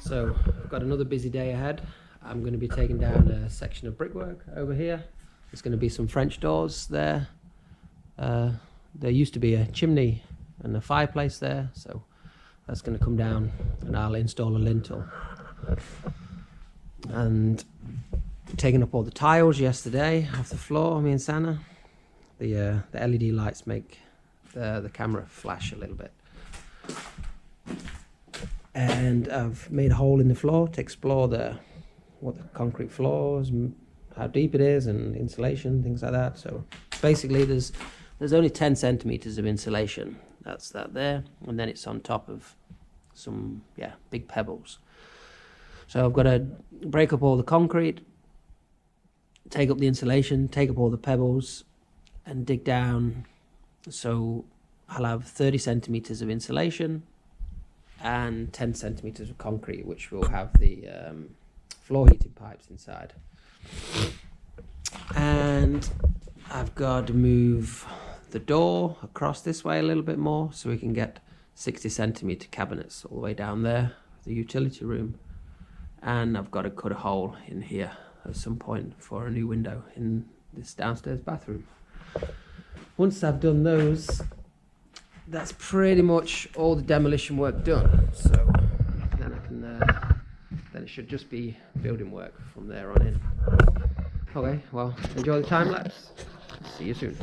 So I've got another busy day ahead. I'm going to be taking down a section of brickwork over here. There's going to be some French doors there. There used to be a chimney and a fireplace there, so that's going to come down and I'll install a lintel. And taking up all the tiles yesterday off the floor, me and Sana. The LED lights make the camera flash a little bit. And I've made a hole in the floor to explore what the concrete floors, how deep it is, and insulation, things like that. So basically there's only 10 centimeters of insulation. That's that there, and then it's on top of some big pebbles. So I've got to break up all the concrete, take up the insulation, take up all the pebbles, and dig down. So I'll have 30 centimeters of insulation and 10 centimeters of concrete, which will have the floor heating pipes inside. And I've got to move the door across this way a little bit more so we can get 60 centimeter cabinets all the way down there, the utility room. And I've got to cut a hole in here at some point for a new window in this downstairs bathroom. Once I've done those, that's pretty much all the demolition work done. So then I can then it should just be building work from there on in. Okay, well, enjoy the time lapse. See you soon.